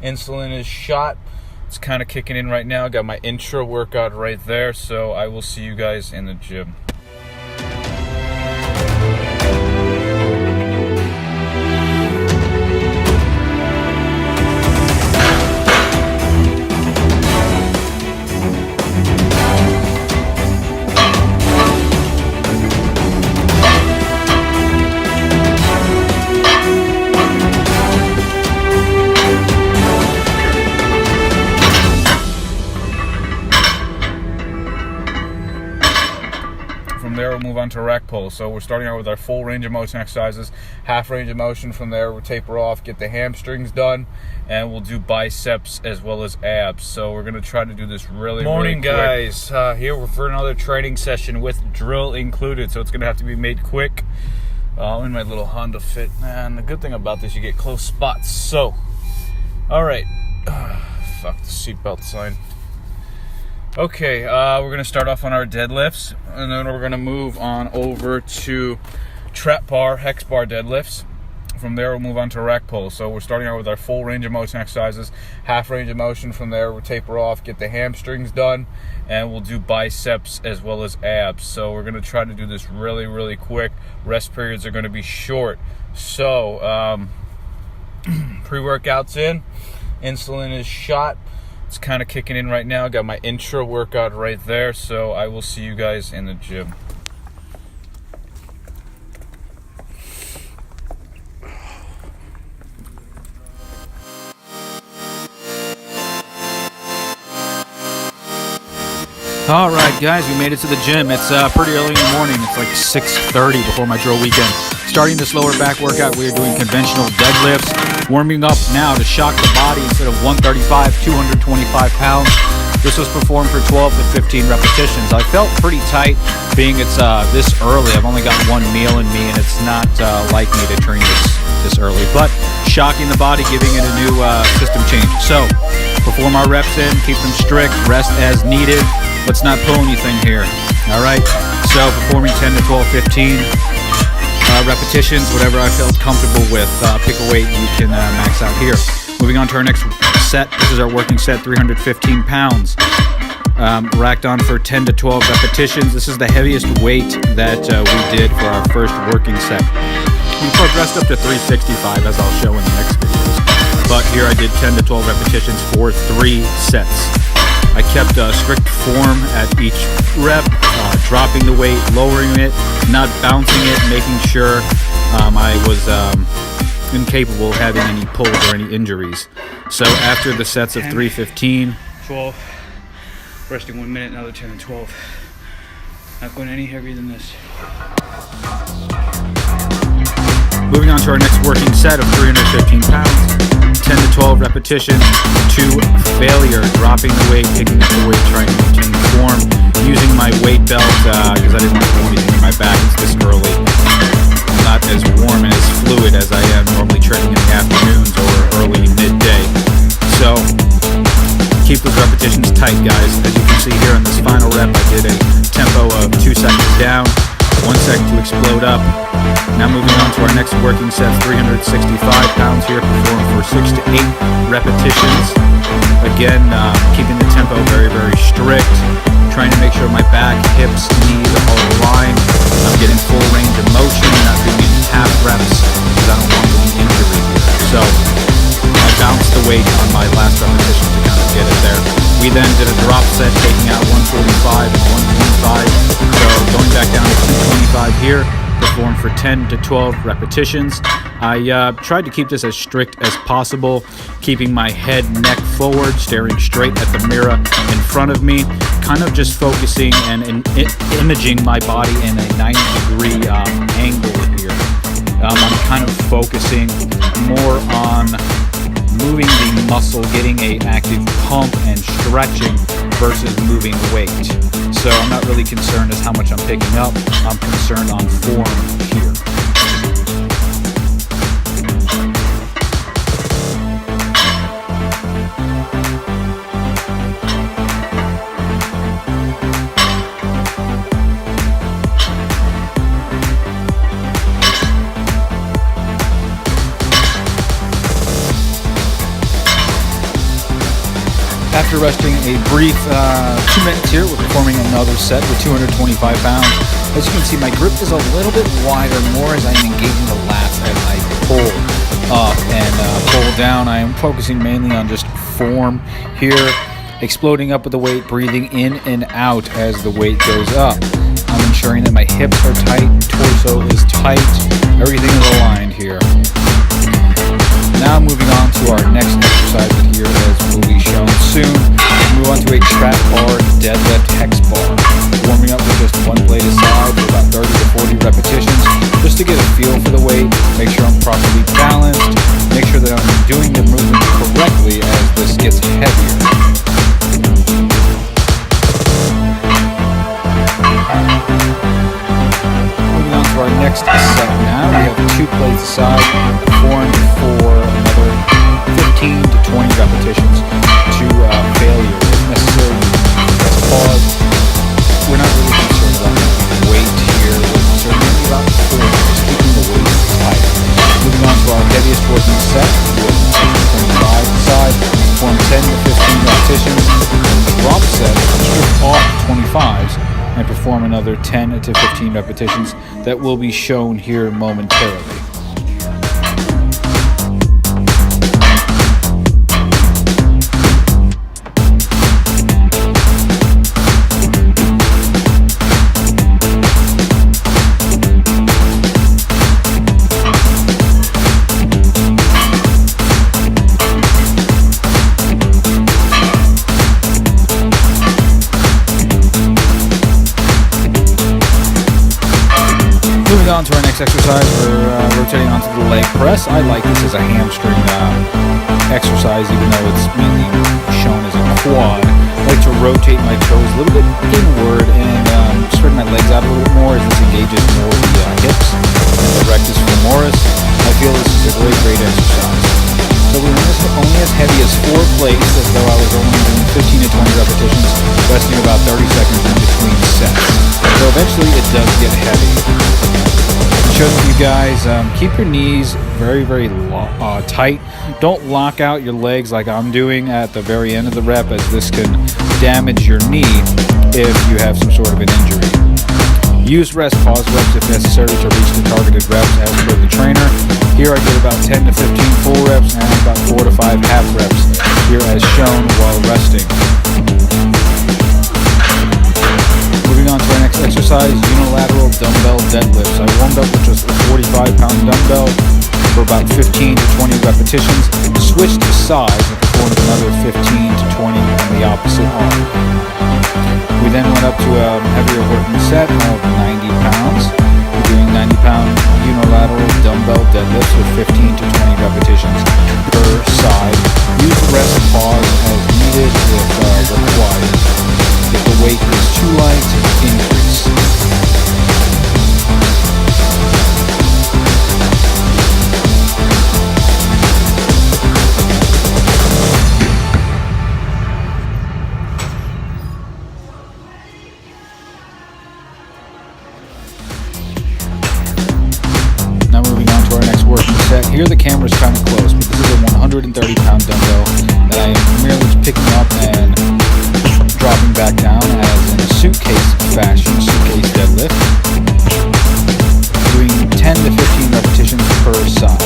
Insulin is shot. It's kind of kicking in right now. Got my intro workout right there. So I will see you guys in the gym. From there, we'll move on to rack pull. So we're starting out with our full range of motion exercises, half range of motion. From there, we'll taper off, get the hamstrings done, and we'll do biceps as well as abs. So we're going to try to do this really quick. Guys. Here we're for another training session with drill included. So it's going to have to be made quick. In my little Honda Fit. And the good thing about this, you get close spots. So, all right. Fuck the seatbelt sign. Okay, we're going to start off on our deadlifts, and then we're going to move on over to trap bar, hex bar deadlifts. From there, we'll move on to rack pull. So we're starting out with our full range of motion exercises, half range of motion. From there, we'll taper off, get the hamstrings done, and we'll do biceps as well as abs. So we're going to try to do this really quick. Rest periods are going to be short. So, pre-workout's in, insulin is shot. It's kind of kicking in right now. Got my intro workout right there. So I will see you guys in the gym. All right, guys, we made it to the gym. It's pretty early in the morning. It's like 6:30 before my drill weekend. Starting this lower back workout, we are doing conventional deadlifts. Warming up now to shock the body instead of 135, 225 pounds. This was performed for 12 to 15 repetitions. I felt pretty tight being it's this early. I've only got one meal in me, and it's not like me to train this early. But shocking the body, giving it a new system change. So perform our reps in, keep them strict, rest as needed. Let's not pull anything here. All right. So performing 10 to 12, 15 repetitions, whatever I felt comfortable with. Pick a weight you can max out here. Moving on to our next set. This is our working set, 315 pounds. Racked on for 10 to 12 repetitions. This is the heaviest weight that we did for our first working set. We progressed up to 365, as I'll show in the next videos. But here I did 10 to 12 repetitions for 3 sets. I kept strict form at each rep, dropping the weight, lowering it, not bouncing it, making sure I was incapable of having any pulls or any injuries. So after the sets of 315, 12, resting 1 minute, another 10 and 12. Not going any heavier than this. Moving on to our next working set of 315 pounds. 10 to 12 repetitions to failure, dropping the weight, picking up the weight, trying to maintain form, using my weight belt because I didn't want to do anything in my back. It's this early. I'm not as warm and as fluid as I am normally training in the afternoons or early midday. So keep those repetitions tight, guys. As you can see here in this final rep, I did a tempo of 2 seconds down, 1 second to explode up. Now moving on to our next working set, 365 pounds here, performed for 6 to 8 repetitions. Again, keeping the tempo very strict, trying to make sure my back, hips, knees are all aligned. I'm getting full range of motion, not doing any half reps because I don't want any injury here. So I bounced the weight on my last repetition to kind of get it there. We then did a drop set, taking out 145 and 125. So going back down to 225 here. Perform for 10 to 12 repetitions. I tried to keep this as strict as possible, keeping my head, neck forward, staring straight at the mirror in front of me, kind of just focusing and imaging my body in a 90-degree angle here. I'm kind of focusing more on moving the muscle, getting an active pump and stretching versus moving weight. So I'm not really concerned as how much I'm picking up. I'm concerned on form here. After resting a brief 2 minutes here, we're performing another set with 225 pounds. As you can see, my grip is a little bit wider, more as I'm engaging the lats as I pull up and pull down. I am focusing mainly on just form here, exploding up with the weight, breathing in and out as the weight goes up. I'm ensuring that my hips are tight, torso is tight, everything is aligned here. Now moving on to our next exercise here, as will be shown soon. Move on to a trap bar deadlift hex bar. Warming up with just one blade aside for about 30 to 40 repetitions, just to get a feel for the weight, make sure I'm properly balanced, make sure that I'm doing the movement correctly as this gets heavier. Moving on to our next set now, we have 2 plates aside, performed for another 15 to 20 repetitions to failure. If necessary, press pause. We're not really concerned about the weight here. We're concerned mainly about the form, just keeping the weight tight. Moving on to our heaviest working set, with 25 aside, perform 10 to 15 repetitions. And the drop set, strip off 25s and perform another 10 to 15 repetitions that will be shown here momentarily. Moving on to our next exercise, we're rotating onto the leg press. I like this as a hamstring exercise, even though it's mainly shown as a quad. I like to rotate my toes a little bit inward and spread my legs out a little bit more as this engages more the hips and the rectus femoris. I feel this is a great exercise. So we went only as heavy as 4 plates, as though I was only doing 15 to 20 repetitions, resting about 30 seconds in between sets. So eventually it does get heavy. Show you guys, keep your knees very tight. Don't lock out your legs like I'm doing at the very end of the rep, as this can damage your knee if you have some sort of an injury. Use rest pause reps if necessary to reach the targeted reps as per the trainer. Here I did about 10 to 15 full reps and about 4 to 5 half reps here as shown while resting. Moving on to our next exercise, unilateral dumbbell deadlifts. I warmed up with just a 45-pound dumbbell for about 15 to 20 repetitions, switched to sides and performed another 15 to 20 on the opposite arm. We then went up to a heavier working set of 90 pounds. We're doing 90-pound unilateral dumbbell deadlifts with 15 to 20 repetitions per side. Use rest pause as needed if required. If the weight is too light, increase. Now moving on to our next working set. Here the camera's kind of close, but this is a 130-pound dumbbell that I am merely picking up and dropping back down as in a suitcase fashion, suitcase deadlift. Doing 10 to 15 repetitions per side.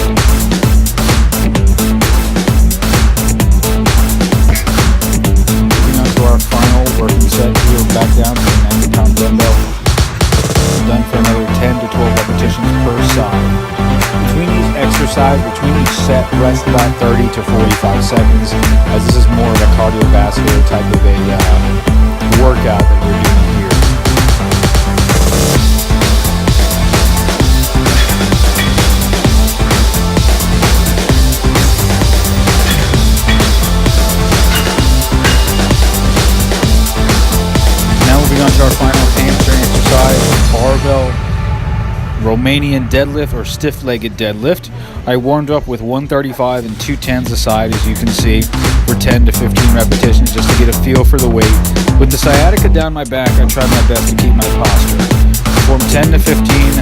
Moving on to our final working set here, back down to the 90-pound dumbbell. Done for another 10 to 12 repetitions per side. Between each set, rest about 30 to 45 seconds, as this is more of a cardiovascular type of a workout that we're doing here. Now moving on to our final hamstring exercise, barbell Romanian deadlift or stiff-legged deadlift. I warmed up with 135 and 210s aside, as you can see, for 10 to 15 repetitions just to get a feel for the weight. With the sciatica down my back, I tried my best to keep my posture. Perform 10 to 15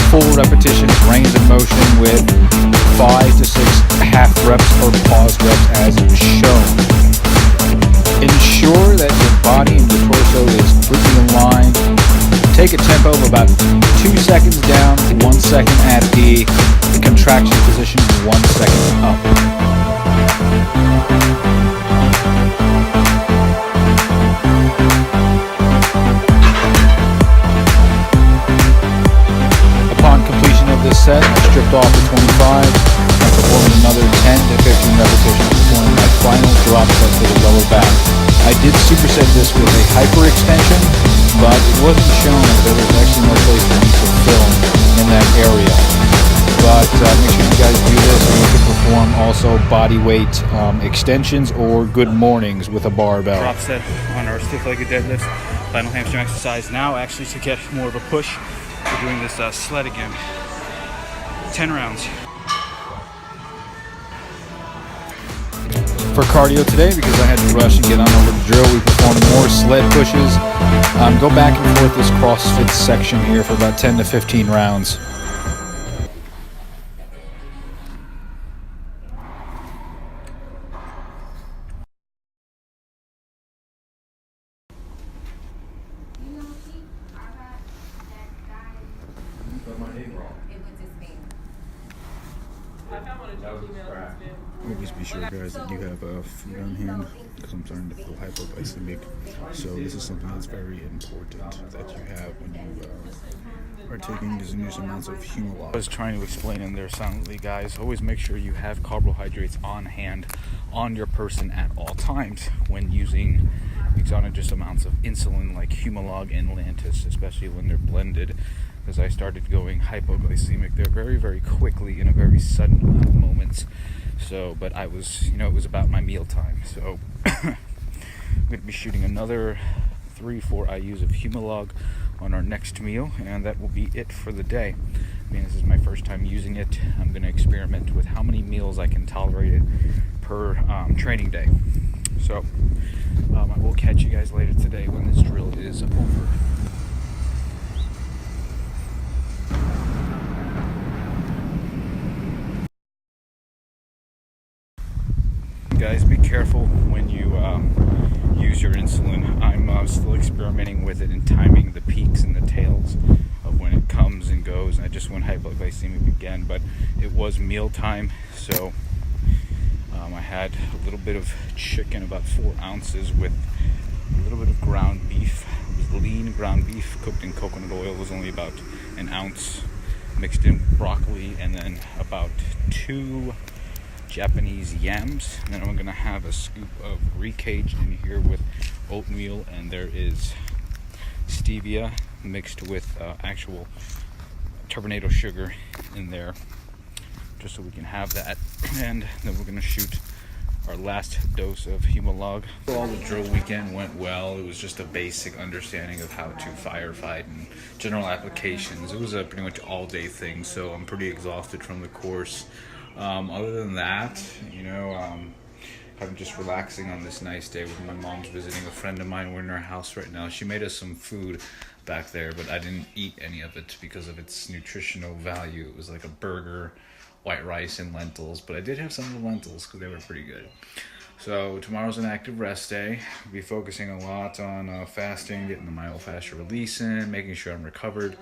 full repetitions, range of motion with 5 to 6 half reps or pause reps as shown. seconds down, 1 second at the contraction position, 1 second up. Upon completion of this set, I stripped off the 25 and performed another 10 to 15 repetitions, performing my final drop set to the lower back. I did superset this with a hyperextension, but it wasn't shown as there was actually no place for me to film in that area. But make sure you guys do this, and you can perform also body weight extensions or good mornings with a barbell. Drop set on our stiff-legged deadlifts. Final hamstring exercise now, actually, to get more of a push. We're doing this sled again. 10 rounds. For cardio today, because I had to rush and get on over the drill, we performed more sled pushes. Go back and forth this CrossFit section here for about 10 to 15 rounds. Always be sure, guys, that you have food on hand, because I'm starting to feel hypoglycemic. So this is something that's very important that you have when you are taking continuous amounts of Humalog. I was trying to explain in there silently, guys. Always make sure you have carbohydrates on hand on your person at all times when using exogenous amounts of insulin like Humalog and Lantus, especially when they're blended. Because I started going hypoglycemic there very, very quickly in a very sudden amount of moments. So, but I was, it was about my meal time. So, I'm going to be shooting another 3-4 IUs of Humalog on our next meal, and that will be it for the day. I mean, this is my first time using it. I'm going to experiment with how many meals I can tolerate it per training day. So, I will catch you guys later today when this drill is over. Guys, be careful when you use your insulin. I'm still experimenting with it and timing the peaks and the tails of when it comes and goes. And I just went hypoglycemic again, but it was mealtime, so I had a little bit of chicken, about 4 ounces, with a little bit of ground beef. It was lean ground beef cooked in coconut oil. It was only about 1 ounce, mixed in broccoli, and then about 2 Japanese yams. And then I'm gonna have a scoop of recaged in here with oatmeal, and there is stevia mixed with actual turbinado sugar in there, just so we can have that. And then we're gonna shoot our last dose of Humalog. All the drill weekend went well. It was just a basic understanding of how to firefight and general applications. It was a pretty much all-day thing, so I'm pretty exhausted from the course. Other than that, I'm just relaxing on this nice day with my mom's visiting a friend of mine. We're in her house right now. She made us some food back there, but I didn't eat any of it because of its nutritional value. It was like a burger, white rice, and lentils, but I did have some of the lentils because they were pretty good. So tomorrow's an active rest day. We'll be focusing a lot on fasting, getting the myofascial release in, making sure I'm recovered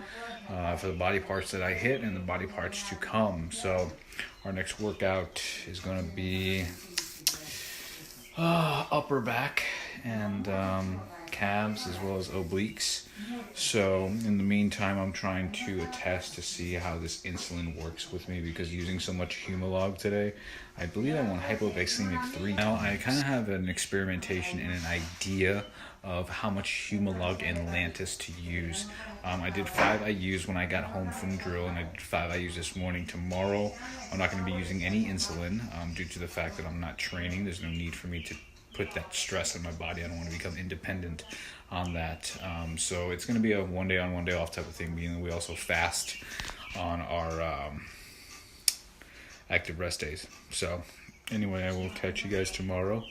for the body parts that I hit and the body parts to come. So our next workout is going to be upper back and calves, as well as obliques. So in the meantime, I'm trying to test to see how this insulin works with me, because using so much Humalog today, I believe I went hypoglycemic 3. Now I kind of have an experimentation and an idea of how much Humalog and Lantus to use. I did 5 IUs when I got home from drill, and I did 5 IUs this morning. Tomorrow I'm not going to be using any insulin due to the fact that I'm not training. There's no need for me to put that stress on my body. I don't want to become independent on that. So it's going to be a one day on, one day off type of thing, being that we also fast on our active rest days. So anyway, I will catch you guys tomorrow.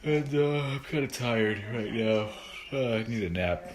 And I'm kind of tired right now. I need a nap.